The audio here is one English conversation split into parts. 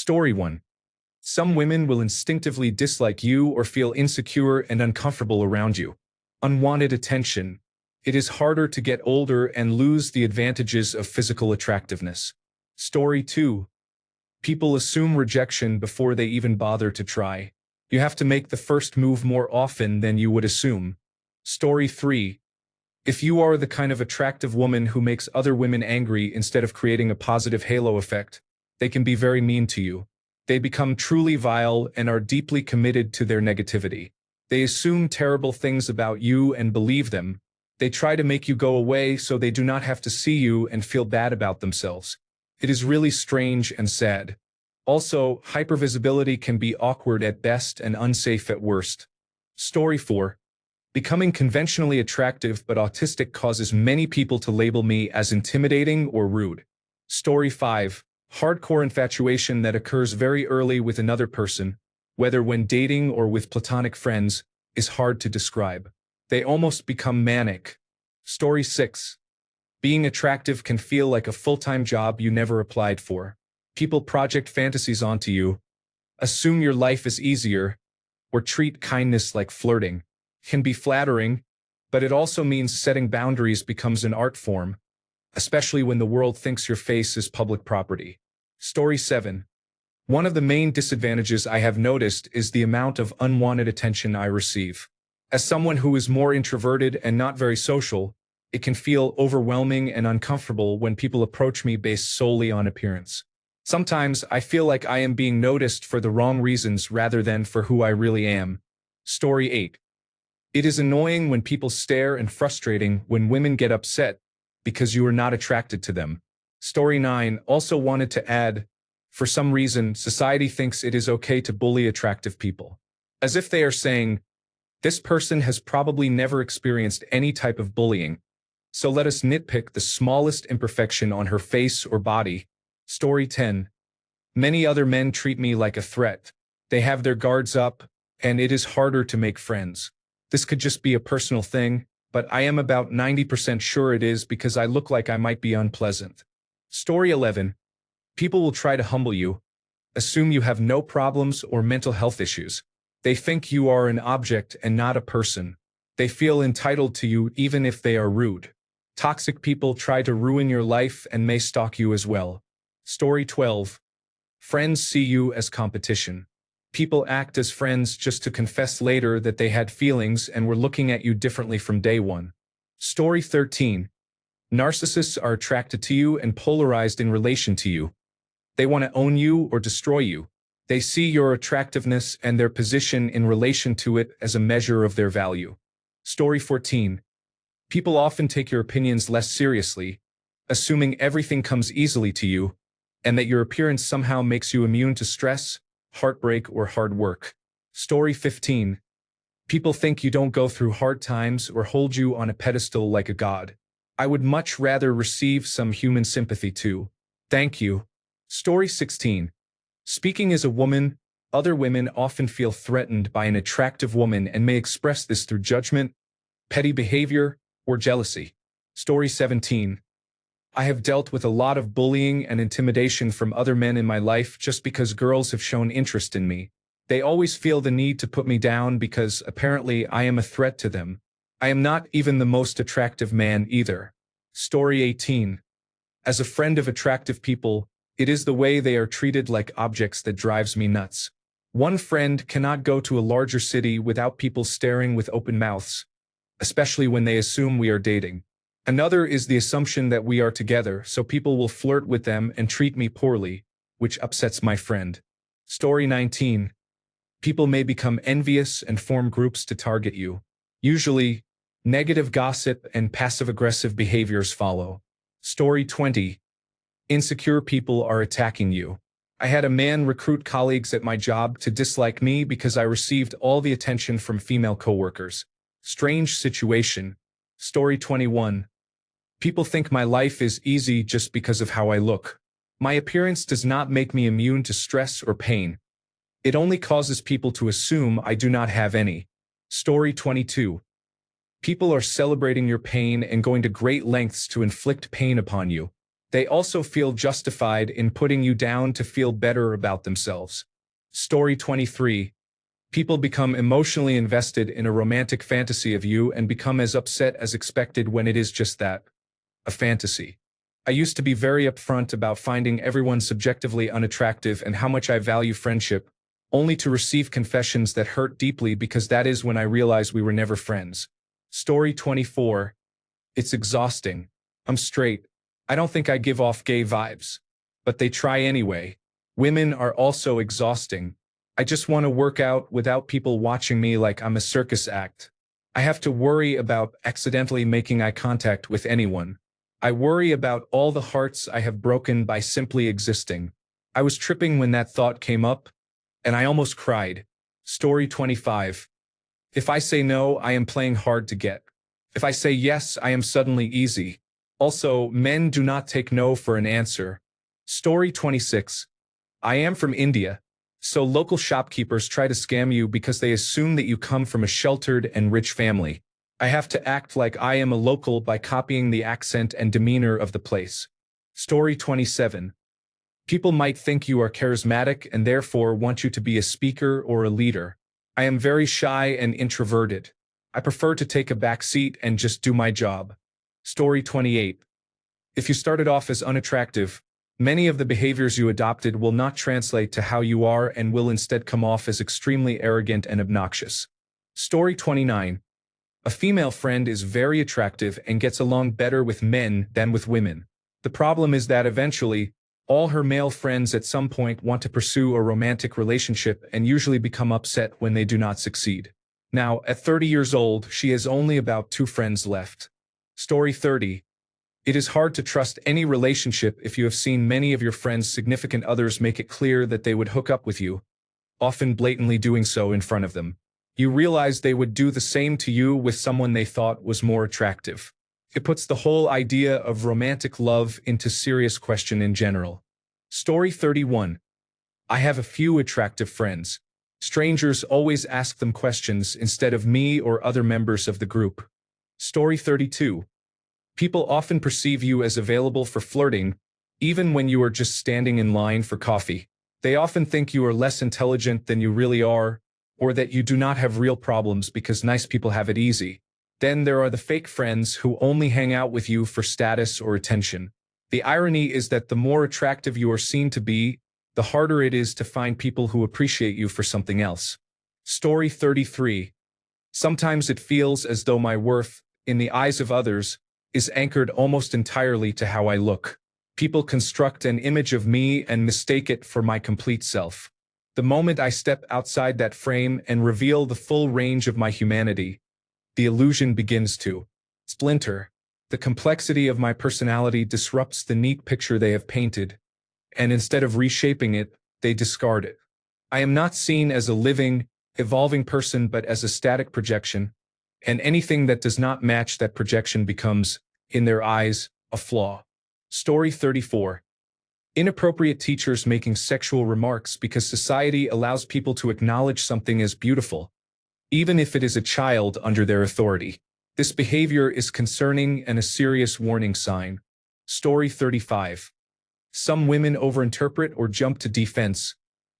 Story 1. Some women will instinctively dislike you or feel insecure and uncomfortable around you. Unwanted attention. It is harder to get older and lose the advantages of physical attractiveness. Story 2. People assume rejection before they even bother to try. You have to make the first move more often than you would assume. Story 3. If you are the kind of attractive woman who makes other women angry instead of creating a positive halo effect, they can be very mean to you. They become truly vile and are deeply committed to their negativity. They assume terrible things about you and believe them. They try to make you go away so they do not have to see you and feel bad about themselves. It is really strange and sad. Also, hypervisibility can be awkward at best and unsafe at worst. Story 4. Becoming conventionally attractive but autistic causes many people to label me as intimidating or rude. Story 5. Hardcore infatuation that occurs very early with another person, whether when dating or with platonic friends, is hard to describe. They almost become manic. Story 6. Being attractive can feel like a full-time job you never applied for. People project fantasies onto you, assume your life is easier, or treat kindness like flirting. It can be flattering, but it also means setting boundaries becomes an art form, especially when the world thinks your face is public property. Story 7. One of the main disadvantages I have noticed is the amount of unwanted attention I receive. As someone who is more introverted and not very social, it can feel overwhelming and uncomfortable when people approach me based solely on appearance. Sometimes I feel like I am being noticed for the wrong reasons rather than for who I really am. Story 8. It is annoying when people stare and frustrating when women get upset because you are not attracted to them. Story 9 also wanted to add, for some reason, society thinks it is okay to bully attractive people. As if they are saying, this person has probably never experienced any type of bullying, so let us nitpick the smallest imperfection on her face or body. Story 10. Many other men treat me like a threat. They have their guards up, and it is harder to make friends. This could just be a personal thing, but I am about 90% sure it is because I look like I might be unpleasant. Story 11. People will try to humble you, assume you have no problems or mental health issues. They think you are an object and not a person. They feel entitled to you even if they are rude. Toxic people try to ruin your life and may stalk you as well. Story 12. Friends see you as competition. People act as friends just to confess later that they had feelings and were looking at you differently from day one. Story 13. Narcissists are attracted to you and polarized in relation to you. They want to own you or destroy you. They see your attractiveness and their position in relation to it as a measure of their value. Story 14. People often take your opinions less seriously, assuming everything comes easily to you, and that your appearance somehow makes you immune to stress, heartbreak, or hard work. Story 15. People think you don't go through hard times or hold you on a pedestal like a god. I would much rather receive some human sympathy too. Thank you. Story 16. Speaking as a woman, other women often feel threatened by an attractive woman and may express this through judgment, petty behavior, or jealousy. Story 17. I have dealt with a lot of bullying and intimidation from other men in my life just because girls have shown interest in me. They always feel the need to put me down because apparently I am a threat to them. I am not even the most attractive man either. Story 18. As a friend of attractive people, it is the way they are treated like objects that drives me nuts. One friend cannot go to a larger city without people staring with open mouths, especially when they assume we are dating. Another is the assumption that we are together, so people will flirt with them and treat me poorly, which upsets my friend. Story 19. People may become envious and form groups to target you. Usually, negative gossip and passive-aggressive behaviors follow. Story 20. Insecure people are attacking you. I had a man recruit colleagues at my job to dislike me because I received all the attention from female coworkers. Strange situation. Story 21. People think my life is easy just because of how I look. My appearance does not make me immune to stress or pain. It only causes people to assume I do not have any. Story 22. People are celebrating your pain and going to great lengths to inflict pain upon you. They also feel justified in putting you down to feel better about themselves. Story 23. People become emotionally invested in a romantic fantasy of you and become as upset as expected when it is just that, a fantasy. I used to be very upfront about finding everyone subjectively unattractive and how much I value friendship, only to receive confessions that hurt deeply because that is when I realized we were never friends. Story 24. It's exhausting. I'm straight. I don't think I give off gay vibes. But they try anyway. Women are also exhausting. I just want to work out without people watching me like I'm a circus act. I have to worry about accidentally making eye contact with anyone. I worry about all the hearts I have broken by simply existing. I was tripping when that thought came up, and I almost cried. Story 25. If I say no, I am playing hard to get. If I say yes, I am suddenly easy. Also, men do not take no for an answer. Story 26. I am from India, so local shopkeepers try to scam you because they assume that you come from a sheltered and rich family. I have to act like I am a local by copying the accent and demeanor of the place. Story 27. People might think you are charismatic and therefore want you to be a speaker or a leader. I am very shy and introverted. I prefer to take a back seat and just do my job. Story 28. If you started off as unattractive, many of the behaviors you adopted will not translate to how you are and will instead come off as extremely arrogant and obnoxious. Story 29. A female friend is very attractive and gets along better with men than with women. The problem is that eventually, all her male friends at some point want to pursue a romantic relationship and usually become upset when they do not succeed. Now, at 30 years old, she has only about 2 friends left. Story 30. It is hard to trust any relationship if you have seen many of your friends' significant others make it clear that they would hook up with you, often blatantly doing so in front of them. You realize they would do the same to you with someone they thought was more attractive. It puts the whole idea of romantic love into serious question in general. Story 31. I have a few attractive friends. Strangers always ask them questions instead of me or other members of the group. Story 32. People often perceive you as available for flirting, even when you are just standing in line for coffee. They often think you are less intelligent than you really are, or that you do not have real problems because nice people have it easy. Then there are the fake friends who only hang out with you for status or attention. The irony is that the more attractive you are seen to be, the harder it is to find people who appreciate you for something else. Story 33. Sometimes it feels as though my worth, in the eyes of others, is anchored almost entirely to how I look. People construct an image of me and mistake it for my complete self. The moment I step outside that frame and reveal the full range of my humanity, the illusion begins to splinter. The complexity of my personality disrupts the neat picture they have painted, and instead of reshaping it, they discard it. I am not seen as a living, evolving person but as a static projection, and anything that does not match that projection becomes, in their eyes, a flaw. Story 34. Inappropriate teachers making sexual remarks because society allows people to acknowledge something as beautiful, even if it is a child under their authority. This behavior is concerning and a serious warning sign. Story 35. Some women overinterpret or jump to defense,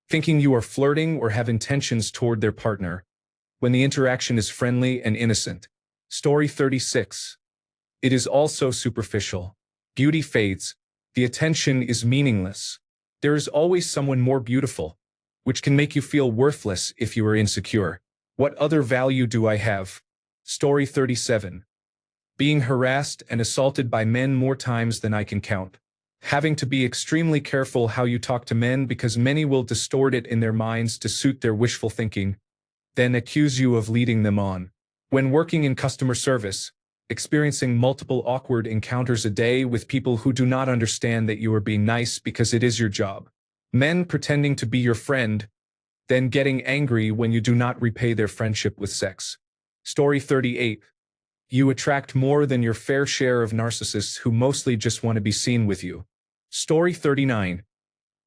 thinking you are flirting or have intentions toward their partner, when the interaction is friendly and innocent. Story 36. It is also superficial. Beauty fades. The attention is meaningless. There is always someone more beautiful, which can make you feel worthless if you are insecure. What other value do I have? Story 37. Being harassed and assaulted by men more times than I can count. Having to be extremely careful how you talk to men because many will distort it in their minds to suit their wishful thinking, then accuse you of leading them on. When working in customer service, experiencing multiple awkward encounters a day with people who do not understand that you are being nice because it is your job. Men pretending to be your friend, then getting angry when you do not repay their friendship with sex. Story 38. You attract more than your fair share of narcissists who mostly just want to be seen with you. Story 39.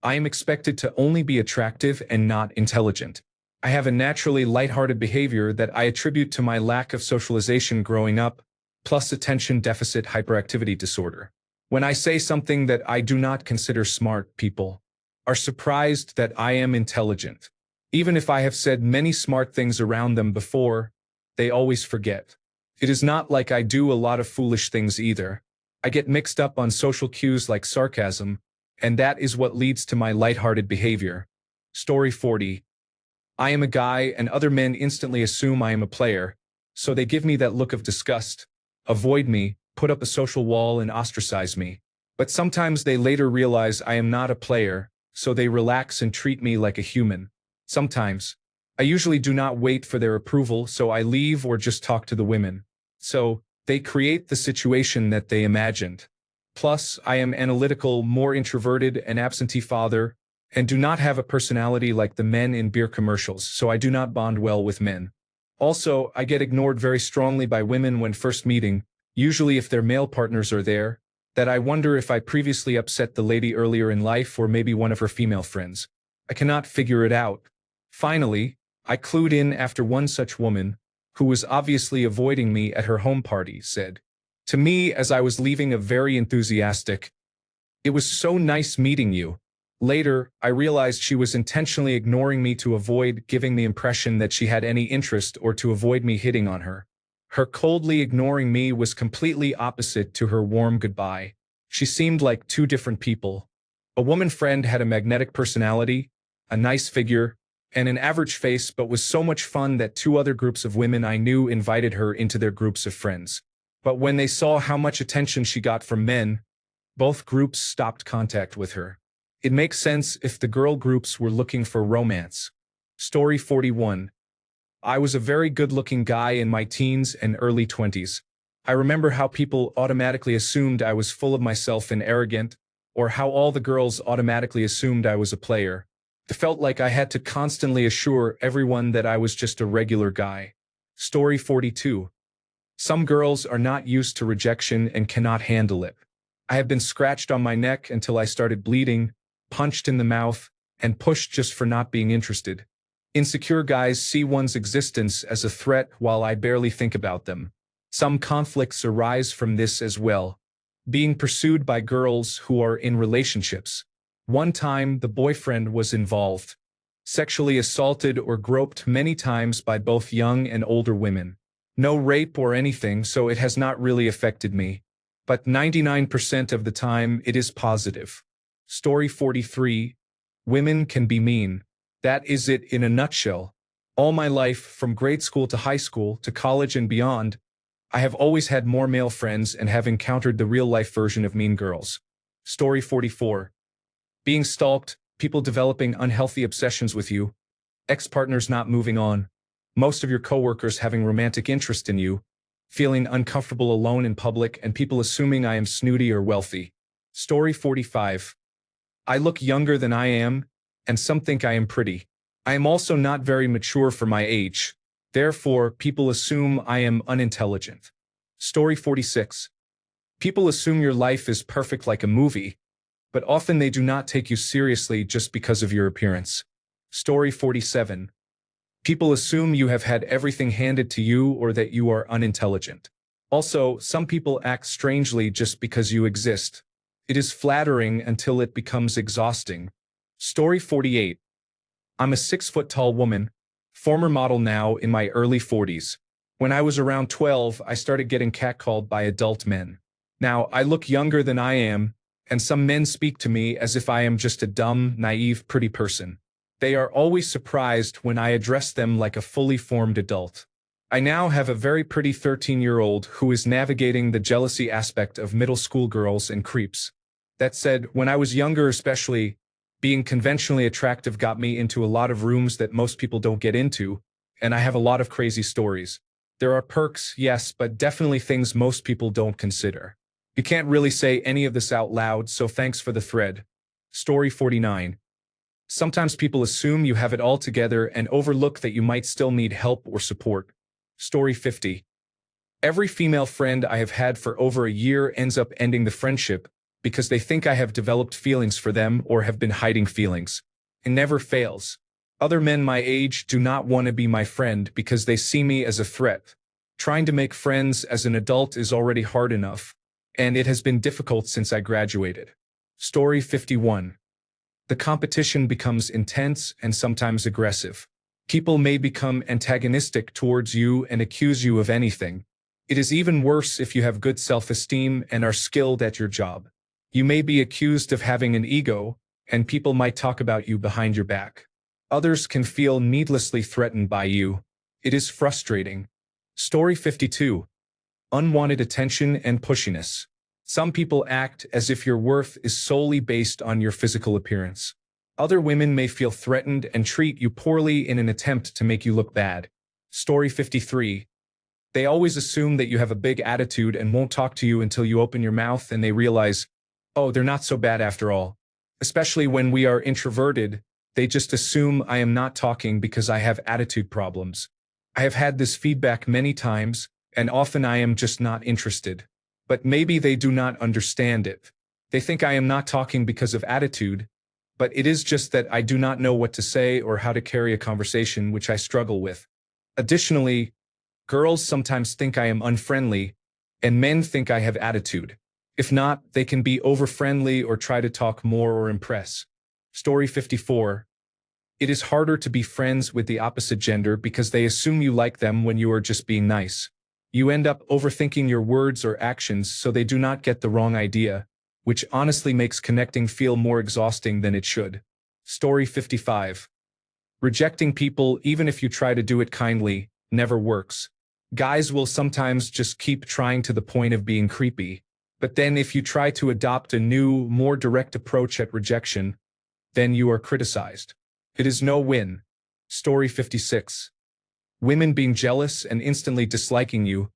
I am expected to only be attractive and not intelligent. I have a naturally lighthearted behavior that I attribute to my lack of socialization growing up, plus attention deficit hyperactivity disorder. When I say something that I do not consider smart, people are surprised that I am intelligent. Even if I have said many smart things around them before, they always forget. It is not like I do a lot of foolish things either. I get mixed up on social cues like sarcasm, and that is what leads to my lighthearted behavior. Story 40. I am a guy and other men instantly assume I am a player, so they give me that look of disgust, avoid me, put up a social wall and ostracize me. But sometimes they later realize I am not a player, so they relax and treat me like a human. Sometimes. I usually do not wait for their approval, so I leave or just talk to the women. So, they create the situation that they imagined. Plus, I am analytical, more introverted, an absentee father, and do not have a personality like the men in beer commercials, so I do not bond well with men. Also, I get ignored very strongly by women when first meeting, usually if their male partners are there, that I wonder if I previously upset the lady earlier in life or maybe one of her female friends. I cannot figure it out. Finally, I clued in after one such woman, who was obviously avoiding me at her home party, said to me as I was leaving a very enthusiastic, "It was so nice meeting you." Later, I realized she was intentionally ignoring me to avoid giving the impression that she had any interest or to avoid me hitting on her. Her coldly ignoring me was completely opposite to her warm goodbye. She seemed like two different people. A woman friend had a magnetic personality, a nice figure, and an average face, but was so much fun that two other groups of women I knew invited her into their groups of friends. But when they saw how much attention she got from men, both groups stopped contact with her. It makes sense if the girl groups were looking for romance. Story 41. I was a very good-looking guy in my teens and early 20s. I remember how people automatically assumed I was full of myself and arrogant, or how all the girls automatically assumed I was a player. It felt like I had to constantly assure everyone that I was just a regular guy. Story 42. Some girls are not used to rejection and cannot handle it. I have been scratched on my neck until I started bleeding, punched in the mouth, and pushed just for not being interested. Insecure guys see one's existence as a threat while I barely think about them. Some conflicts arise from this as well. Being pursued by girls who are in relationships. One time, the boyfriend was involved. Sexually assaulted or groped many times by both young and older women. No rape or anything, so it has not really affected me. But 99% of the time, it is positive. Story 43. Women can be mean. That is it in a nutshell. All my life, from grade school to high school to college and beyond, I have always had more male friends and have encountered the real-life version of mean girls. Story 44. Being stalked, people developing unhealthy obsessions with you, ex-partners not moving on, most of your coworkers having romantic interest in you, feeling uncomfortable alone in public, and people assuming I am snooty or wealthy. Story 45. I look younger than I am, and some think I am pretty. I am also not very mature for my age. Therefore, people assume I am unintelligent. Story 46. People assume your life is perfect like a movie, but often they do not take you seriously just because of your appearance. Story 47. People assume you have had everything handed to you or that you are unintelligent. Also, some people act strangely just because you exist. It is flattering until it becomes exhausting. Story 48. I'm a 6-foot-tall woman, former model now in my early 40s. When I was around 12, I started getting catcalled by adult men. Now, I look younger than I am, and some men speak to me as if I am just a dumb, naive, pretty person. They are always surprised when I address them like a fully formed adult. I now have a very pretty 13-year-old who is navigating the jealousy aspect of middle school girls and creeps. That said, when I was younger especially, being conventionally attractive got me into a lot of rooms that most people don't get into, and I have a lot of crazy stories. There are perks, yes, but definitely things most people don't consider. You can't really say any of this out loud, so thanks for the thread. Story 49. Sometimes people assume you have it all together and overlook that you might still need help or support. Story 50. Every female friend I have had for over a year ends up ending the friendship because they think I have developed feelings for them or have been hiding feelings. It never fails. Other men my age do not want to be my friend because they see me as a threat. Trying to make friends as an adult is already hard enough. and it has been difficult since I graduated. Story 51. The competition becomes intense and sometimes aggressive. People may become antagonistic towards you and accuse you of anything. It is even worse if you have good self-esteem and are skilled at your job. You may be accused of having an ego, and people might talk about you behind your back. Others can feel needlessly threatened by you. It is frustrating. Story 52. Unwanted attention and pushiness. Some people act as if your worth is solely based on your physical appearance. Other women may feel threatened and treat you poorly in an attempt to make you look bad. Story 53. They always assume that you have a big attitude and won't talk to you until you open your mouth and they realize, oh, they're not so bad after all. Especially when we are introverted, they just assume I am not talking because I have attitude problems. I have had this feedback many times, and often I am just not interested. But maybe they do not understand it. They think I am not talking because of attitude, but it is just that I do not know what to say or how to carry a conversation, which I struggle with. Additionally, girls sometimes think I am unfriendly, and men think I have attitude. If not, they can be over-friendly or try to talk more or impress. Story 54. It is harder to be friends with the opposite gender because they assume you like them when you are just being nice. You end up overthinking your words or actions so they do not get the wrong idea, which honestly makes connecting feel more exhausting than it should. Story 55. Rejecting people, even if you try to do it kindly, never works. Guys will sometimes just keep trying to the point of being creepy, but then if you try to adopt a new, more direct approach at rejection, then you are criticized. It is no win. Story 56. Women being jealous and instantly disliking you.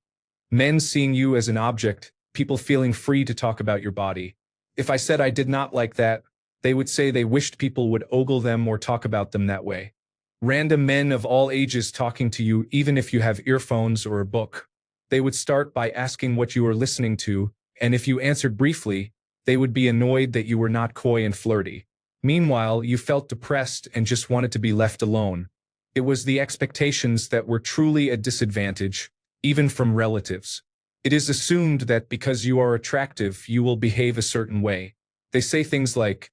Men seeing you as an object, people feeling free to talk about your body. If I said I did not like that, they would say they wished people would ogle them or talk about them that way. Random men of all ages talking to you even if you have earphones or a book. They would start by asking what you are listening to, and if you answered briefly, they would be annoyed that you were not coy and flirty. Meanwhile, you felt depressed and just wanted to be left alone. It was the expectations that were truly a disadvantage, even from relatives. It is assumed that because you are attractive, you will behave a certain way. They say things like,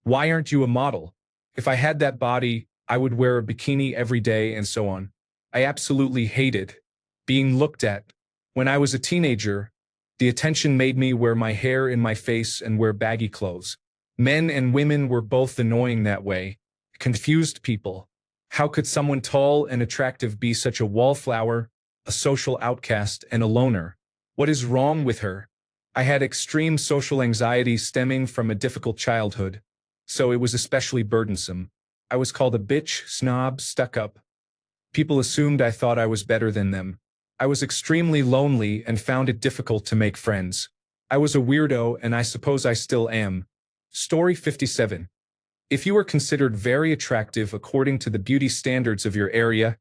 "Why aren't you a model? If I had that body, I would wear a bikini every day," and so on. I absolutely hated being looked at. When I was a teenager, the attention made me wear my hair in my face and wear baggy clothes. Men and women were both annoying that way. Confused people. How could someone tall and attractive be such a wallflower, a social outcast, and a loner? What is wrong with her? I had extreme social anxiety stemming from a difficult childhood, so it was especially burdensome. I was called a bitch, snob, stuck-up. People assumed I thought I was better than them. I was extremely lonely and found it difficult to make friends. I was a weirdo, and I suppose I still am. Story 57. If you are considered very attractive according to the beauty standards of your area,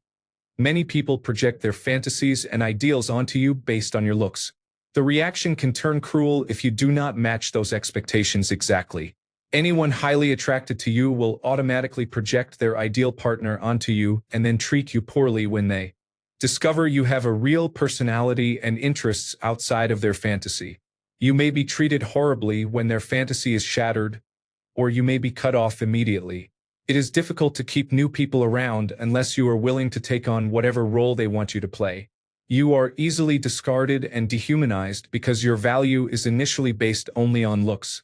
many people project their fantasies and ideals onto you based on your looks. The reaction can turn cruel if you do not match those expectations exactly. Anyone highly attracted to you will automatically project their ideal partner onto you and then treat you poorly when they discover you have a real personality and interests outside of their fantasy. You may be treated horribly when their fantasy is shattered, or you may be cut off immediately. It is difficult to keep new people around unless you are willing to take on whatever role they want you to play. You are easily discarded and dehumanized because your value is initially based only on looks.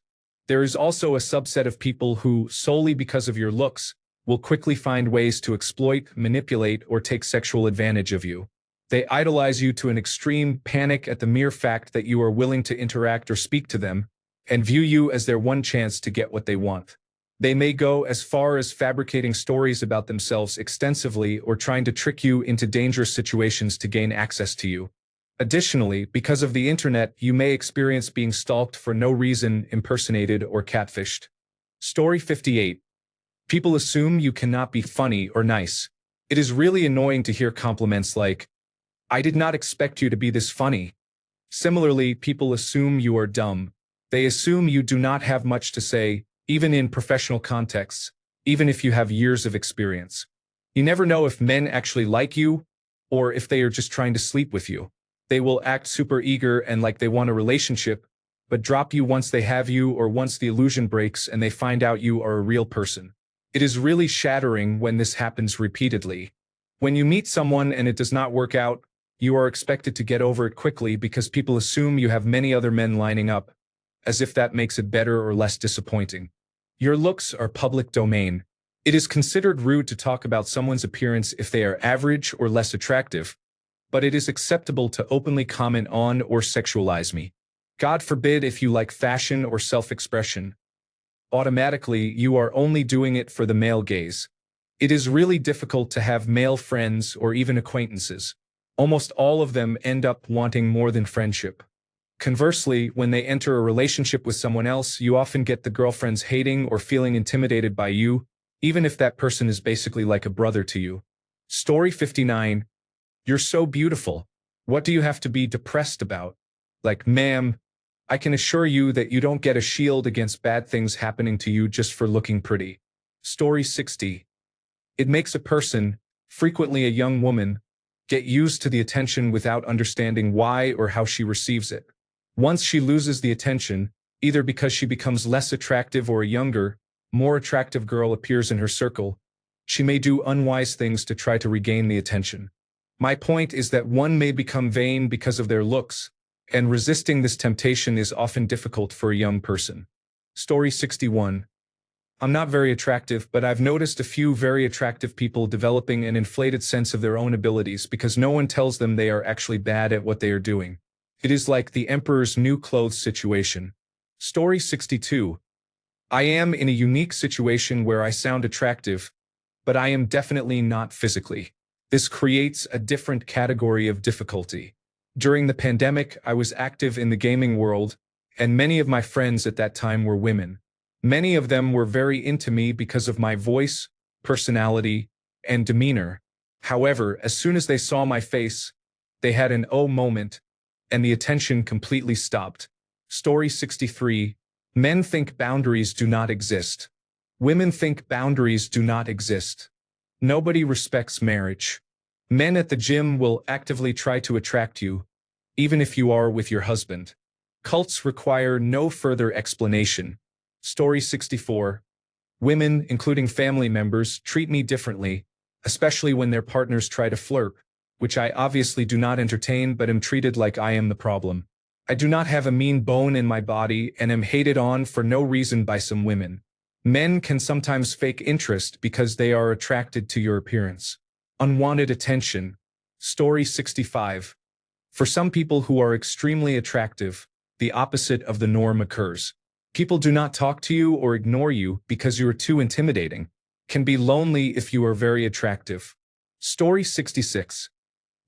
There is also a subset of people who, solely because of your looks, will quickly find ways to exploit, manipulate, or take sexual advantage of you. They idolize you to an extreme, panic at the mere fact that you are willing to interact or speak to them, and view you as their one chance to get what they want. They may go as far as fabricating stories about themselves extensively or trying to trick you into dangerous situations to gain access to you. Additionally, because of the internet, you may experience being stalked for no reason, impersonated, or catfished. Story 58. People assume you cannot be funny or nice. It is really annoying to hear compliments like, "I did not expect you to be this funny." Similarly, people assume you are dumb. They assume you do not have much to say, even in professional contexts, even if you have years of experience. You never know if men actually like you, or if they are just trying to sleep with you. They will act super eager and like they want a relationship, but drop you once they have you or once the illusion breaks and they find out you are a real person. It is really shattering when this happens repeatedly. When you meet someone and it does not work out, you are expected to get over it quickly because people assume you have many other men lining up, as if that makes it better or less disappointing. Your looks are public domain. It is considered rude to talk about someone's appearance if they are average or less attractive, but it is acceptable to openly comment on or sexualize me. God forbid if you like fashion or self-expression. Automatically, you are only doing it for the male gaze. It is really difficult to have male friends or even acquaintances. Almost all of them end up wanting more than friendship. Conversely, when they enter a relationship with someone else, you often get the girlfriends hating or feeling intimidated by you, even if that person is basically like a brother to you. Story 59. You're so beautiful. What do you have to be depressed about? Like, ma'am, I can assure you that you don't get a shield against bad things happening to you just for looking pretty. Story 60. It makes a person, frequently a young woman, get used to the attention without understanding why or how she receives it. Once she loses the attention, either because she becomes less attractive or a younger, more attractive girl appears in her circle, she may do unwise things to try to regain the attention. My point is that one may become vain because of their looks, and resisting this temptation is often difficult for a young person. Story 61. I'm not very attractive, but I've noticed a few very attractive people developing an inflated sense of their own abilities because no one tells them they are actually bad at what they are doing. It is like the emperor's new clothes situation. Story 62. I am in a unique situation where I sound attractive, but I am definitely not physically. This creates a different category of difficulty. During the pandemic, I was active in the gaming world, and many of my friends at that time were women. Many of them were very into me because of my voice, personality, and demeanor. However, as soon as they saw my face, they had an oh moment, and the attention completely stopped. Story 63. Men think boundaries do not exist. Women think boundaries do not exist. Nobody respects marriage. Men at the gym will actively try to attract you, even if you are with your husband. Cults require no further explanation. Story 64. Women, including family members, treat me differently, especially when their partners try to flirt, which I obviously do not entertain but am treated like I am the problem. I do not have a mean bone in my body and am hated on for no reason by some women. Men can sometimes fake interest because they are attracted to your appearance. Unwanted attention. Story 65. For some people who are extremely attractive, the opposite of the norm occurs. People do not talk to you or ignore you because you are too intimidating. Can be lonely if you are very attractive. Story 66.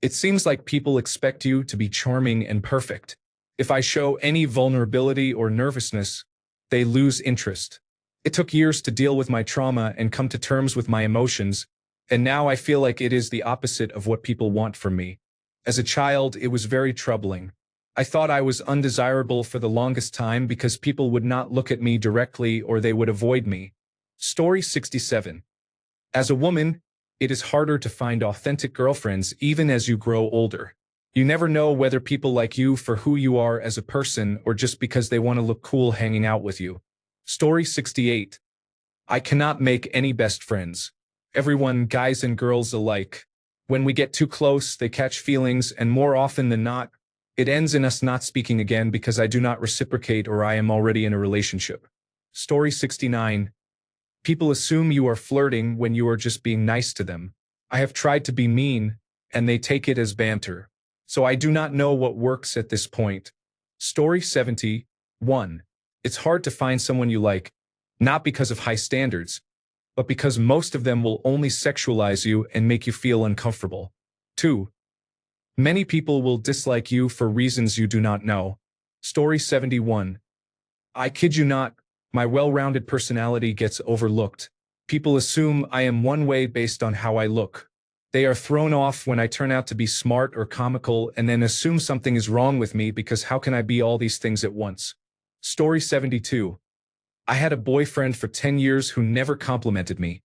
It seems like people expect you to be charming and perfect. If I show any vulnerability or nervousness, they lose interest. It took years to deal with my trauma and come to terms with my emotions, and now I feel like it is the opposite of what people want from me. As a child, it was very troubling. I thought I was undesirable for the longest time because people would not look at me directly or they would avoid me. Story 67. As a woman, it is harder to find authentic girlfriends even as you grow older. You never know whether people like you for who you are as a person or just because they want to look cool hanging out with you. Story 68. I cannot make any best friends. Everyone, guys and girls alike. When we get too close, they catch feelings, and more often than not, it ends in us not speaking again because I do not reciprocate or I am already in a relationship. Story 69. People assume you are flirting when you are just being nice to them. I have tried to be mean, and they take it as banter. So I do not know what works at this point. Story 71. It's hard to find someone you like, not because of high standards, but because most of them will only sexualize you and make you feel uncomfortable. 2. Many people will dislike you for reasons you do not know. Story 71. I kid you not, my well-rounded personality gets overlooked. People assume I am one way based on how I look. They are thrown off when I turn out to be smart or comical and then assume something is wrong with me because how can I be all these things at once? Story 72. I had a boyfriend for 10 years who never complimented me,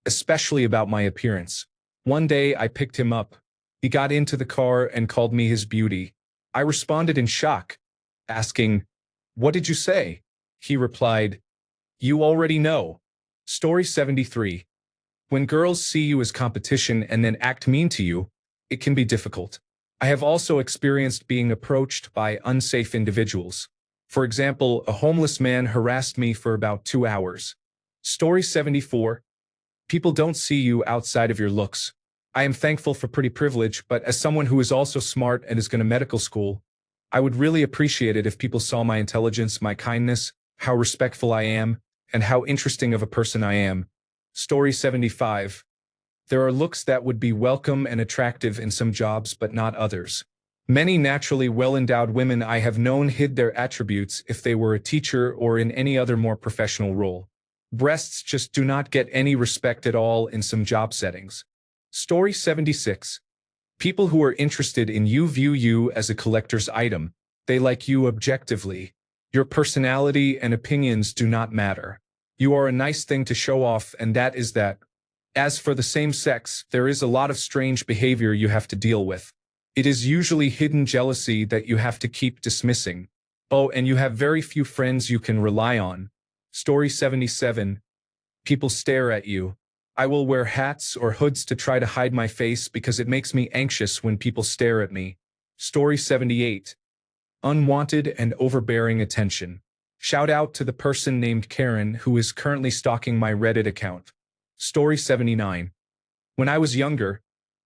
especially about my appearance. One day I picked him up. He got into the car and called me his beauty. I responded in shock, asking, What did you say? He replied, You already know. Story 73. When girls see you as competition and then act mean to you, it can be difficult. I have also experienced being approached by unsafe individuals. For example, a homeless man harassed me for about 2 hours. Story 74. People don't see you outside of your looks. I am thankful for pretty privilege, but as someone who is also smart and is going to medical school, I would really appreciate it if people saw my intelligence, my kindness, how respectful I am, and how interesting of a person I am. Story 75. There are looks that would be welcome and attractive in some jobs, but not others. Many naturally well-endowed women I have known hid their attributes if they were a teacher or in any other more professional role. Breasts just do not get any respect at all in some job settings. Story 76. People who are interested in you view you as a collector's item. They like you objectively. Your personality and opinions do not matter. You are a nice thing to show off, and that is that. As for the same sex, there is a lot of strange behavior you have to deal with. It is usually hidden jealousy that you have to keep dismissing. Oh, and you have very few friends you can rely on. Story 77. People stare at you. I will wear hats or hoods to try to hide my face because it makes me anxious when people stare at me. Story 78. Unwanted and overbearing attention. Shout out to the person named Karen who is currently stalking my Reddit account. Story 79. When I was younger,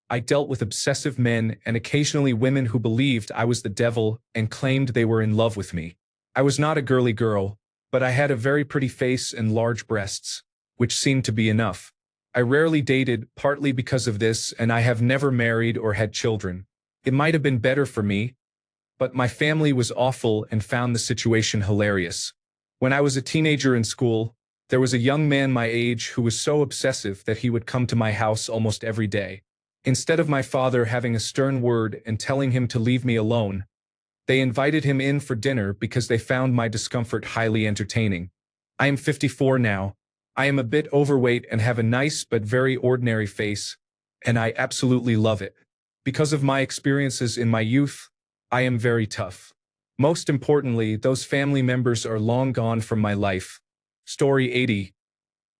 I dealt with obsessive men and occasionally women who believed I was the devil and claimed they were in love with me. I was not a girly girl, but I had a very pretty face and large breasts, which seemed to be enough. I rarely dated, partly because of this, and I have never married or had children. It might have been better for me, but my family was awful and found the situation hilarious. When I was a teenager in school, there was a young man my age who was so obsessive that he would come to my house almost every day. Instead of my father having a stern word and telling him to leave me alone, they invited him in for dinner because they found my discomfort highly entertaining. I am 54 now. I am a bit overweight and have a nice but very ordinary face, and I absolutely love it. Because of my experiences in my youth, I am very tough. Most importantly, those family members are long gone from my life. Story 80.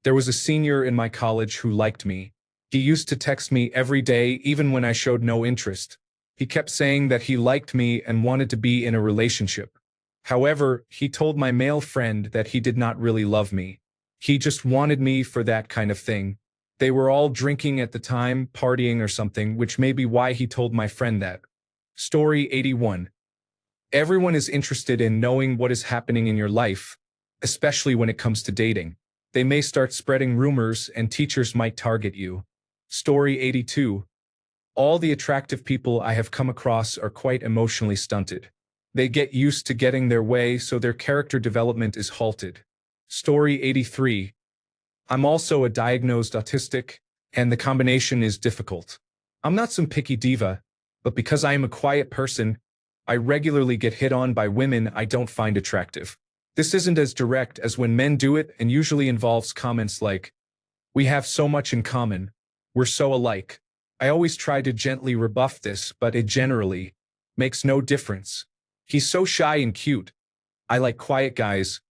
There was a senior in my college who liked me. He used to text me every day even when I showed no interest. He kept saying that he liked me and wanted to be in a relationship. However, he told my male friend that he did not really love me. He just wanted me for that kind of thing. They were all drinking at the time, partying or something, which may be why he told my friend that. Story 81. Everyone is interested in knowing what is happening in your life, especially when it comes to dating. They may start spreading rumors and teachers might target you. Story 82. All the attractive people I have come across are quite emotionally stunted. They get used to getting their way, so their character development is halted. Story 83. I'm also a diagnosed autistic, and the combination is difficult. I'm not some picky diva, but because I am a quiet person, I regularly get hit on by women I don't find attractive. This isn't as direct as when men do it and usually involves comments like, "We have so much in common. We're so alike." I always try to gently rebuff this, but it generally makes no difference. "He's so shy and cute. I like quiet guys,"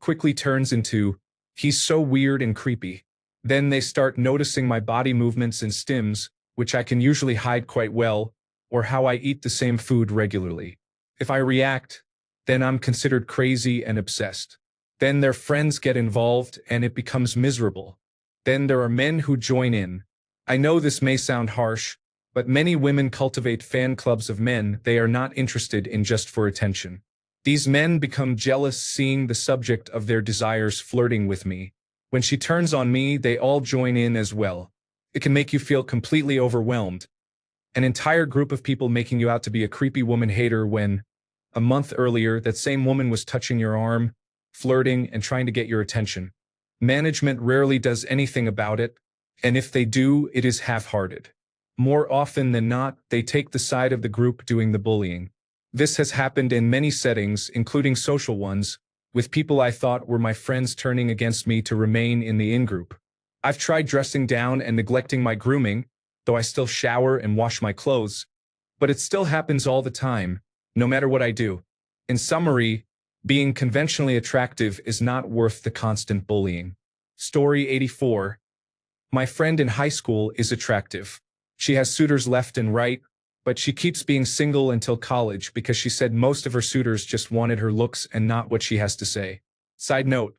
quickly turns into, "He's so weird and creepy." Then they start noticing my body movements and stims, which I can usually hide quite well, or how I eat the same food regularly. If I react, then I'm considered crazy and obsessed. Then their friends get involved and it becomes miserable. Then there are men who join in. I know this may sound harsh, but many women cultivate fan clubs of men they are not interested in just for attention. These men become jealous seeing the subject of their desires flirting with me. When she turns on me, they all join in as well. It can make you feel completely overwhelmed. An entire group of people making you out to be a creepy woman hater when, a month earlier, that same woman was touching your arm, flirting, and trying to get your attention. Management rarely does anything about it, and if they do, it is half-hearted. More often than not, they take the side of the group doing the bullying. This has happened in many settings, including social ones, with people I thought were my friends turning against me to remain in the in-group. I've tried dressing down and neglecting my grooming, though I still shower and wash my clothes, but it still happens all the time, no matter what I do. In summary, Being conventionally attractive is not worth the constant bullying. Story 84. My friend in high school is attractive. She has suitors left and right, but she keeps being single until college because she said most of her suitors just wanted her looks and not what she has to say. Side note,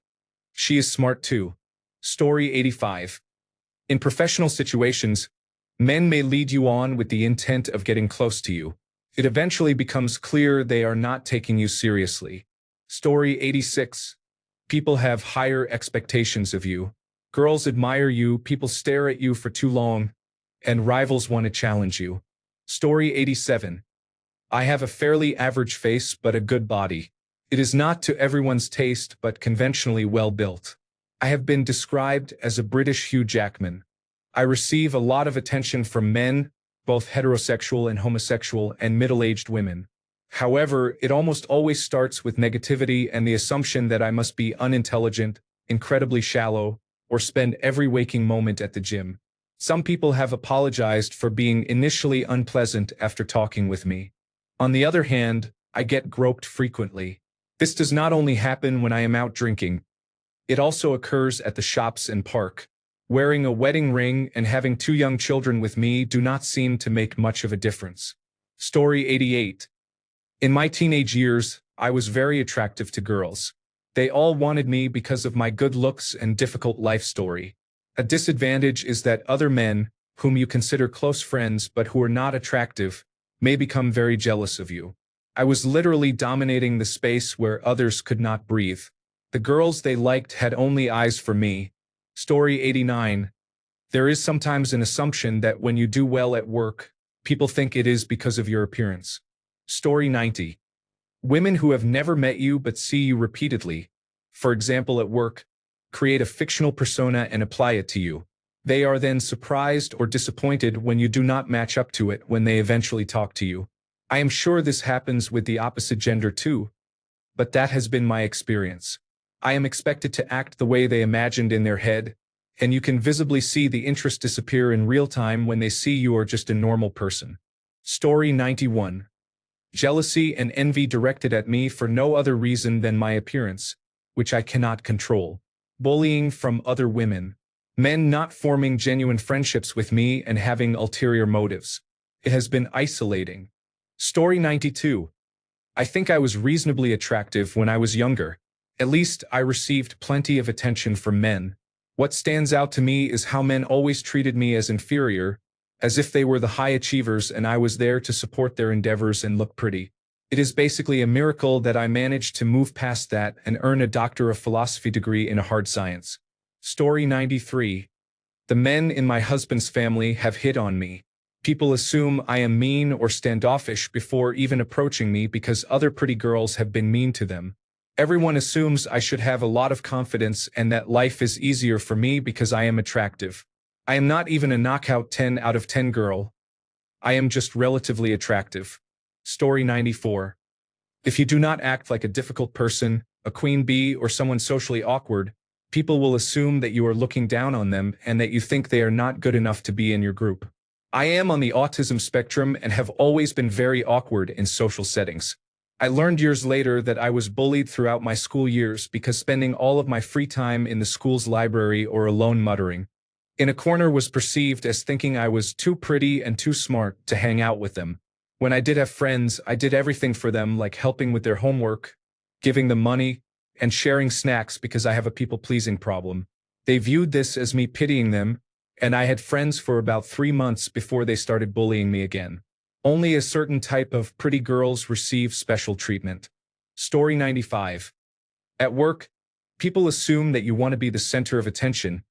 she is smart too. Story 85. In professional situations, men may lead you on with the intent of getting close to you. It eventually becomes clear they are not taking you seriously. Story 86. People have higher expectations of you. Girls admire you, people stare at you for too long, and rivals want to challenge you. Story 87. I have a fairly average face but a good body. It is not to everyone's taste but conventionally well built. I have been described as a British Hugh Jackman. I receive a lot of attention from men, both heterosexual and homosexual, and middle-aged women. However, it almost always starts with negativity and the assumption that I must be unintelligent, incredibly shallow, or spend every waking moment at the gym. Some people have apologized for being initially unpleasant after talking with me. On the other hand, I get groped frequently. This does not only happen when I am out drinking. It also occurs at the shops and park. Wearing a wedding ring and having 2 young children with me do not seem to make much of a difference. Story 88. In my teenage years, I was very attractive to girls. They all wanted me because of my good looks and difficult life story. A disadvantage is that other men, whom you consider close friends but who are not attractive, may become very jealous of you. I was literally dominating the space where others could not breathe. The girls they liked had only eyes for me. Story 89. There is sometimes an assumption that when you do well at work, people think it is because of your appearance. Story 90. Women who have never met you but see you repeatedly, for example at work, create a fictional persona and apply it to you. They are then surprised or disappointed when you do not match up to it when they eventually talk to you. I am sure this happens with the opposite gender too, but that has been my experience. I am expected to act the way they imagined in their head, and you can visibly see the interest disappear in real time when they see you are just a normal person. Story 91. Jealousy and envy directed at me for no other reason than my appearance, which I cannot control. Bullying from other women. Men not forming genuine friendships with me and having ulterior motives. It has been isolating. Story 92. I think I was reasonably attractive when I was younger. At least I received plenty of attention from men. What stands out to me is how men always treated me as inferior, as if they were the high achievers and I was there to support their endeavors and look pretty. It is basically a miracle that I managed to move past that and earn a Doctor of Philosophy degree in a hard science. Story 93. The men in my husband's family have hit on me. People assume I am mean or standoffish before even approaching me because other pretty girls have been mean to them. Everyone assumes I should have a lot of confidence and that life is easier for me because I am attractive. I am not even a knockout 10 out of 10 girl. I am just relatively attractive. Story 94. If you do not act like a difficult person, a queen bee, or someone socially awkward, people will assume that you are looking down on them and that you think they are not good enough to be in your group. I am on the autism spectrum and have always been very awkward in social settings. I learned years later that I was bullied throughout my school years because spending all of my free time in the school's library or alone muttering in a corner was perceived as thinking I was too pretty and too smart to hang out with them. When I did have friends, I did everything for them, like helping with their homework, giving them money, and sharing snacks because I have a people-pleasing problem. They viewed this as me pitying them, and I had friends for about 3 months before they started bullying me again. Only a certain type of pretty girls receive special treatment. Story 95. At work, people assume that you want to be the center of attention,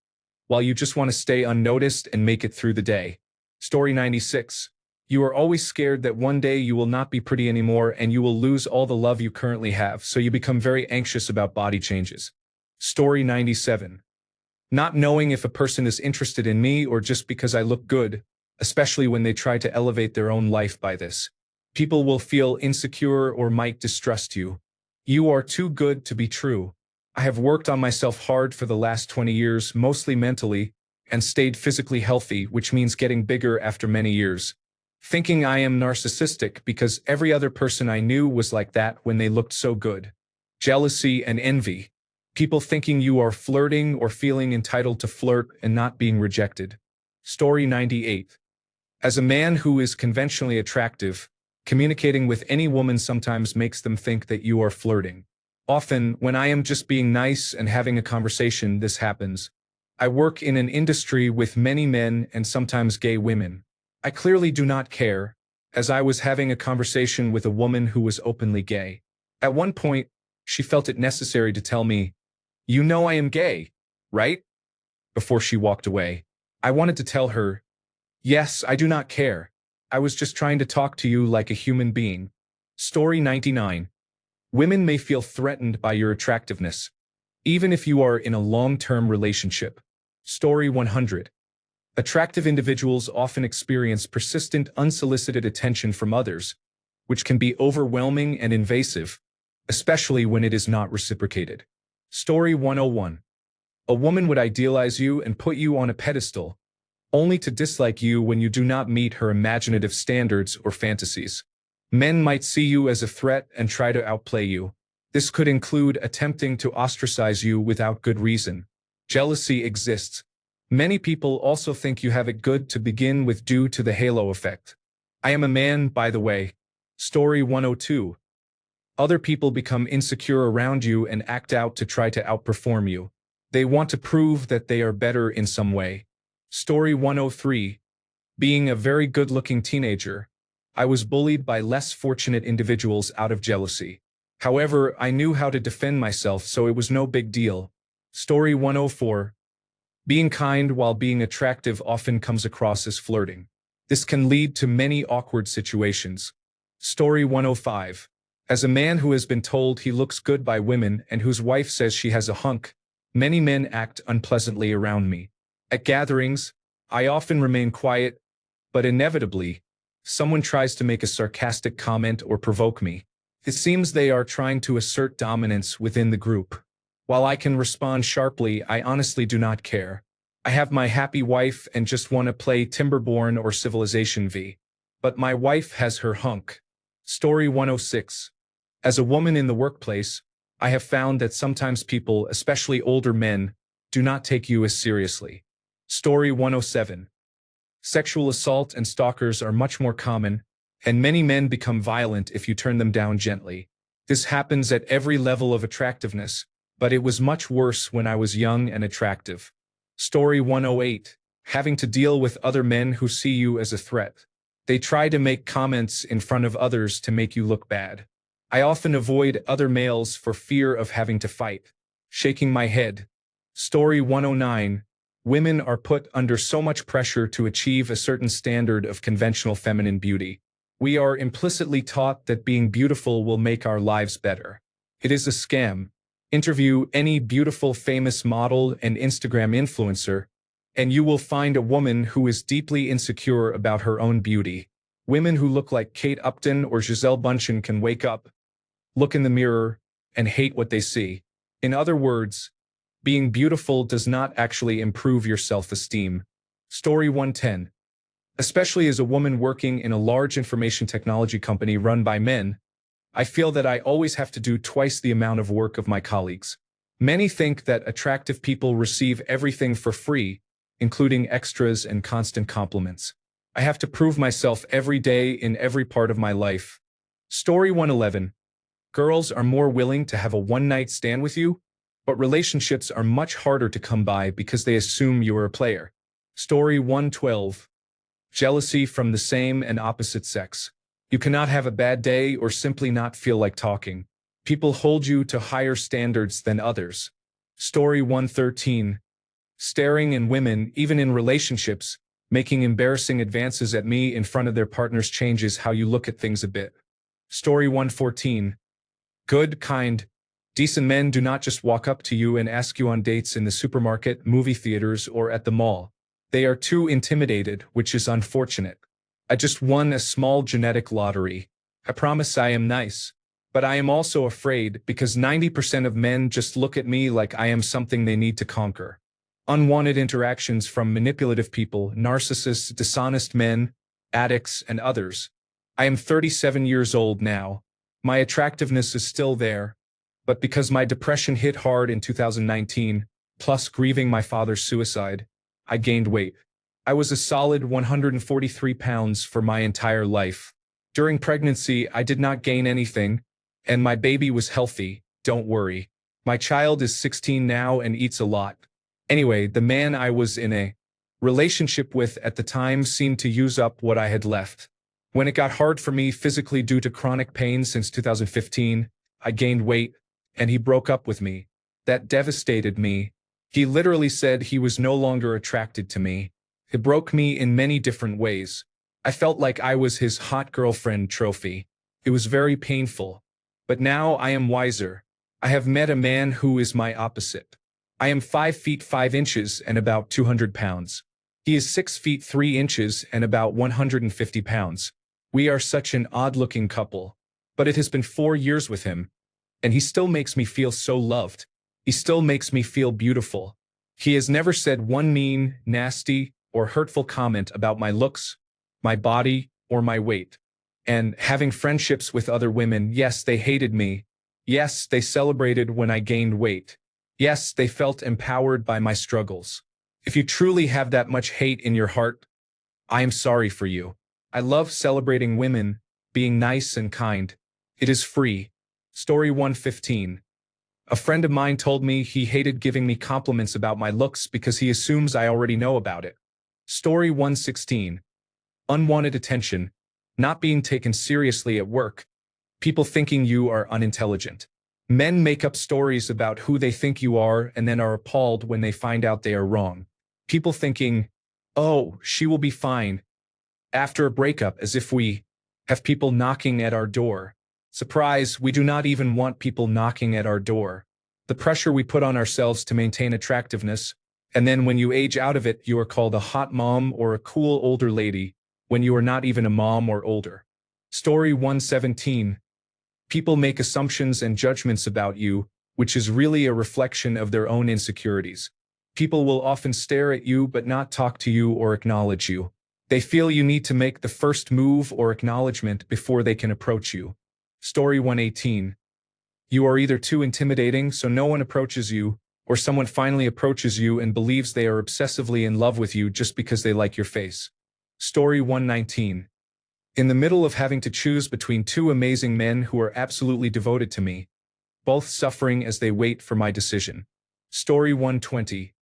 while you just want to stay unnoticed and make it through the day. Story 96. You are always scared that one day you will not be pretty anymore and you will lose all the love you currently have, so you become very anxious about body changes. Story 97. Not knowing if a person is interested in me or just because I look good, especially when they try to elevate their own life by this. People will feel insecure or might distrust you. You are too good to be true. I have worked on myself hard for the last 20 years, mostly mentally, and stayed physically healthy, which means getting bigger after many years. Thinking I am narcissistic because every other person I knew was like that when they looked so good. jealousy and envy. People thinking you are flirting or feeling entitled to flirt and not being rejected. Story 98. As a man who is conventionally attractive, communicating with any woman sometimes makes them think that you are flirting. Often, when I am just being nice and having a conversation, this happens. I work in an industry with many men and sometimes gay women. I clearly do not care, as I was having a conversation with a woman who was openly gay. At one point, she felt it necessary to tell me, "You know I am gay, right?" Before she walked away. I wanted to tell her, "Yes, I do not care. I was just trying to talk to you like a human being." Story 99. Women may feel threatened by your attractiveness, even if you are in a long-term relationship. Story 100. Attractive individuals often experience persistent, unsolicited attention from others, which can be overwhelming and invasive, especially when it is not reciprocated. Story 101. A woman would idealize you and put you on a pedestal, only to dislike you when you do not meet her imaginative standards or fantasies. Men might see you as a threat and try to outplay you. This could include attempting to ostracize you without good reason. Jealousy exists. Many people also think you have it good to begin with due to the halo effect. I am a man, by the way. Story 102. Other people become insecure around you and act out to try to outperform you. They want to prove that they are better in some way. Story 103. Being a very good-looking teenager, I was bullied by less fortunate individuals out of jealousy. However, I knew how to defend myself, so it was no big deal. Story 104. Being kind while being attractive often comes across as flirting. This can lead to many awkward situations. Story 105. As a man who has been told he looks good by women and whose wife says she has a hunk, many men act unpleasantly around me. At gatherings, I often remain quiet, but inevitably, someone tries to make a sarcastic comment or provoke me. It seems they are trying to assert dominance within the group. While I can respond sharply, I honestly do not care. I have my happy wife and just want to play Timberborn or Civilization V. But my wife has her hunk. Story 106. As a woman in the workplace, I have found that sometimes people, especially older men, do not take you as seriously. Story 107. Sexual assault and stalkers are much more common, and many men become violent if you turn them down gently. This happens at every level of attractiveness, but it was much worse when I was young and attractive. Story 108. Having to deal with other men who see you as a threat. They try to make comments in front of others to make you look bad. I often avoid other males for fear of having to fight. Shaking my head. Story 109. Women are put under so much pressure to achieve a certain standard of conventional feminine beauty. We are implicitly taught that being beautiful will make our lives better. It is a scam. Interview any beautiful famous model and Instagram influencer, and you will find a woman who is deeply insecure about her own beauty. Women who look like Kate Upton or Gisele Bündchen can wake up, look in the mirror, and hate what they see. In other words, being beautiful does not actually improve your self-esteem. Story 110. Especially as a woman working in a large information technology company run by men, I feel that I always have to do twice the amount of work of my colleagues. Many think that attractive people receive everything for free, including extras and constant compliments. I have to prove myself every day in every part of my life. Story 111. Girls are more willing to have a one-night stand with you, but relationships are much harder to come by because they assume you are a player. Story 112. Jealousy from the same and opposite sex. You cannot have a bad day or simply not feel like talking. People hold you to higher standards than others. Story 113. Staring in women, even in relationships, making embarrassing advances at me in front of their partners changes how you look at things a bit. Story 114. Good, kind, decent men do not just walk up to you and ask you on dates in the supermarket, movie theaters, or at the mall. They are too intimidated, which is unfortunate. I just won a small genetic lottery. I promise I am nice. But I am also afraid because 90% of men just look at me like I am something they need to conquer. Unwanted interactions from manipulative people, narcissists, dishonest men, addicts, and others. I am 37 years old now. My attractiveness is still there, But because my depression hit hard in 2019, plus grieving my father's suicide, I gained weight. I was a solid 143 pounds for my entire life. During pregnancy, I did not gain anything, and my baby was healthy, don't worry. My child is 16 now and eats a lot. Anyway, the man I was in a relationship with at the time seemed to use up what I had left. When it got hard for me physically due to chronic pain since 2015, I gained weight, and he broke up with me. That devastated me. He literally said he was no longer attracted to me. It broke me in many different ways. I felt like I was his hot girlfriend trophy. It was very painful. But now I am wiser. I have met a man who is my opposite. I am 5 feet 5 inches and about 200 pounds. He is 6 feet 3 inches and about 150 pounds. We are such an odd-looking couple. But it has been 4 years with him, and he still makes me feel so loved. He still makes me feel beautiful. He has never said one mean, nasty, or hurtful comment about my looks, my body, or my weight. And having friendships with other women, yes, they hated me. Yes, they celebrated when I gained weight. Yes, they felt empowered by my struggles. If you truly have that much hate in your heart, I am sorry for you. I love celebrating women, being nice and kind. It is free. Story 115. A friend of mine told me he hated giving me compliments about my looks because he assumes I already know about it. Story 116. Unwanted attention, not being taken seriously at work, people thinking you are unintelligent. Men make up stories about who they think you are and then are appalled when they find out they are wrong. People thinking, oh, she will be fine, after a breakup, as if we have people knocking at our door. Surprise, we do not even want people knocking at our door. The pressure we put on ourselves to maintain attractiveness, and then when you age out of it, you are called a hot mom or a cool older lady, when you are not even a mom or older. Story 117. People make assumptions and judgments about you, which is really a reflection of their own insecurities. People will often stare at you but not talk to you or acknowledge you. They feel you need to make the first move or acknowledgement before they can approach you. Story 118. You are either too intimidating so no one approaches you, or someone finally approaches you and believes they are obsessively in love with you just because they like your face. Story 119. In the middle of having to choose between two amazing men who are absolutely devoted to me, both suffering as they wait for my decision. Story 120.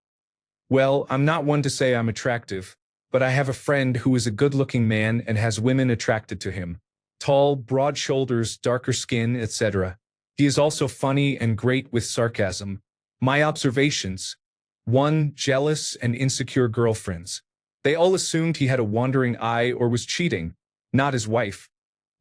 Well, I'm not one to say I'm attractive, but I have a friend who is a good-looking man and has women attracted to him. Tall, broad shoulders, darker skin, etc. He is also funny and great with sarcasm. My observations. 1. Jealous and insecure girlfriends. They all assumed he had a wandering eye or was cheating. Not his wife,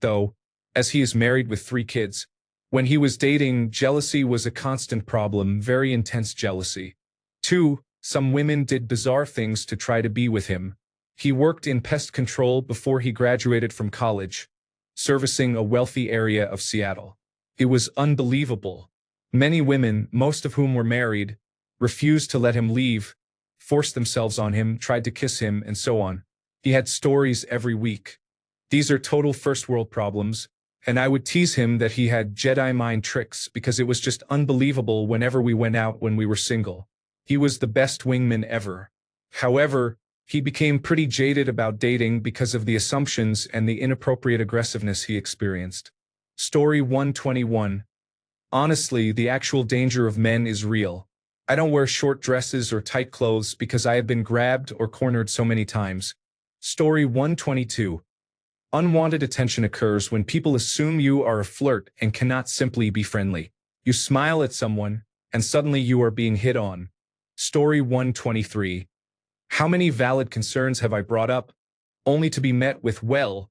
though, as he is married with 3 kids. When he was dating, jealousy was a constant problem, very intense jealousy. 2. Some women did bizarre things to try to be with him. He worked in pest control before he graduated from college, servicing a wealthy area of Seattle. It was unbelievable. Many women, most of whom were married, refused to let him leave, forced themselves on him, tried to kiss him, and so on. He had stories every week. These are total first-world problems, and I would tease him that he had Jedi mind tricks because it was just unbelievable whenever we went out when we were single. He was the best wingman ever. However, he became pretty jaded about dating because of the assumptions and the inappropriate aggressiveness he experienced. Story 121. Honestly, the actual danger of men is real. I don't wear short dresses or tight clothes because I have been grabbed or cornered so many times. Story 122. Unwanted attention occurs when people assume you are a flirt and cannot simply be friendly. You smile at someone, and suddenly you are being hit on. Story 123. How many valid concerns have I brought up, only to be met with, well,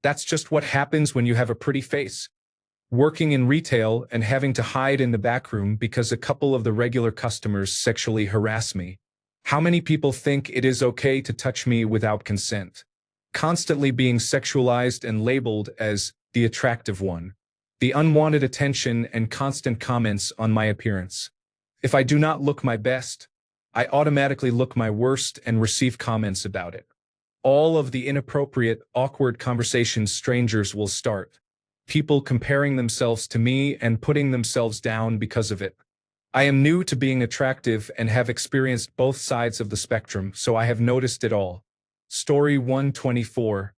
that's just what happens when you have a pretty face. Working in retail and having to hide in the back room because a couple of the regular customers sexually harass me. How many people think it is okay to touch me without consent? Constantly being sexualized and labeled as the attractive one. The unwanted attention and constant comments on my appearance. If I do not look my best, I automatically look my worst and receive comments about it. All of the inappropriate, awkward conversations strangers will start. People comparing themselves to me and putting themselves down because of it. I am new to being attractive and have experienced both sides of the spectrum, so I have noticed it all. Story 124.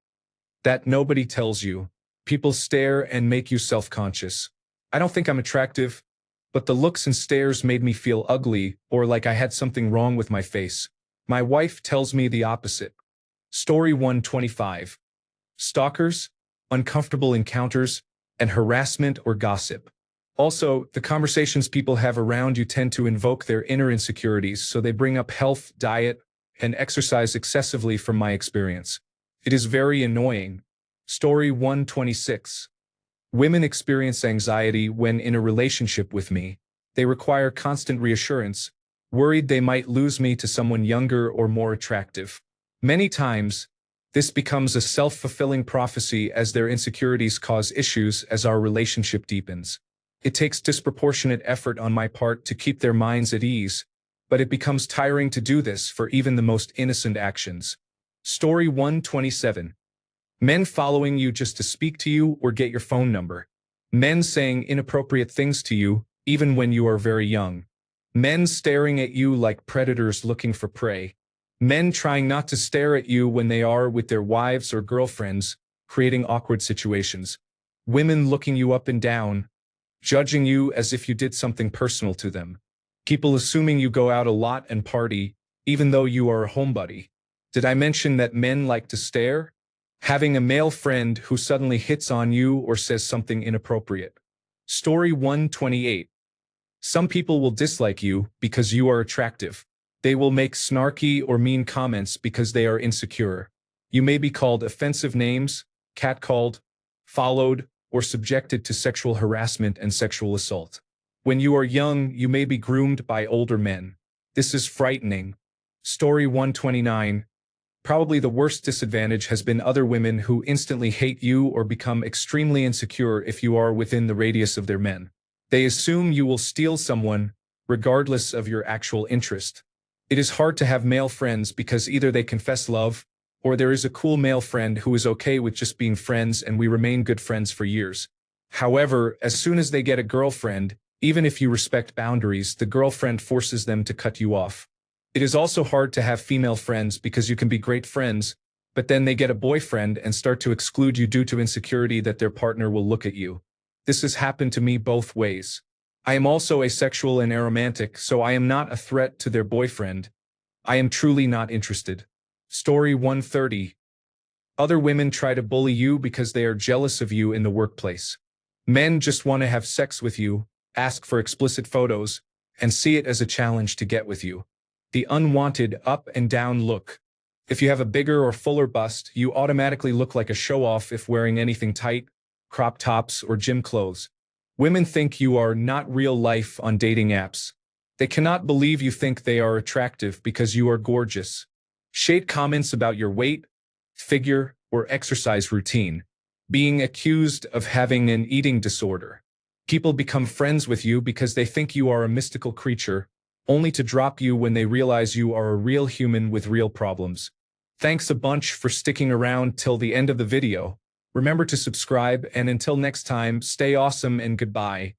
That nobody tells you. People stare and make you self-conscious. I don't think I'm attractive, but the looks and stares made me feel ugly or like I had something wrong with my face. My wife tells me the opposite. Story 125. Stalkers, uncomfortable encounters, and harassment or gossip. Also, the conversations people have around you tend to invoke their inner insecurities, so they bring up health, diet, and exercise excessively from my experience. It is very annoying. Story 126. Women experience anxiety when in a relationship with me. They require constant reassurance, worried they might lose me to someone younger or more attractive. Many times, this becomes a self-fulfilling prophecy as their insecurities cause issues as our relationship deepens. It takes disproportionate effort on my part to keep their minds at ease, but it becomes tiring to do this for even the most innocent actions. Story 127. Men following you just to speak to you or get your phone number. Men saying inappropriate things to you, even when you are very young. Men staring at you like predators looking for prey. Men trying not to stare at you when they are with their wives or girlfriends, creating awkward situations. Women looking you up and down, judging you as if you did something personal to them. People assuming you go out a lot and party, even though you are a homebody. Did I mention that men like to stare? Having a male friend who suddenly hits on you or says something inappropriate. Story 128. Some people will dislike you because you are attractive. They will make snarky or mean comments because they are insecure. You may be called offensive names, catcalled, followed, or subjected to sexual harassment and sexual assault. When you are young, you may be groomed by older men. This is frightening. Story 129. Probably the worst disadvantage has been other women who instantly hate you or become extremely insecure if you are within the radius of their men. They assume you will steal someone, regardless of your actual interest. It is hard to have male friends because either they confess love, or there is a cool male friend who is okay with just being friends and we remain good friends for years. However, as soon as they get a girlfriend, even if you respect boundaries, the girlfriend forces them to cut you off. It is also hard to have female friends because you can be great friends, but then they get a boyfriend and start to exclude you due to insecurity that their partner will look at you. This has happened to me both ways. I am also asexual and aromantic, so I am not a threat to their boyfriend. I am truly not interested. Story 130. Other women try to bully you because they are jealous of you in the workplace. Men just want to have sex with you, ask for explicit photos, and see it as a challenge to get with you. The unwanted up and down look. If you have a bigger or fuller bust, you automatically look like a show-off if wearing anything tight, crop tops, or gym clothes. Women think you are not real life on dating apps. They cannot believe you think they are attractive because you are gorgeous. Shade comments about your weight, figure, or exercise routine. Being accused of having an eating disorder. People become friends with you because they think you are a mystical creature, only to drop you when they realize you are a real human with real problems. Thanks a bunch for sticking around till the end of the video. Remember to subscribe, and until next time, stay awesome and goodbye.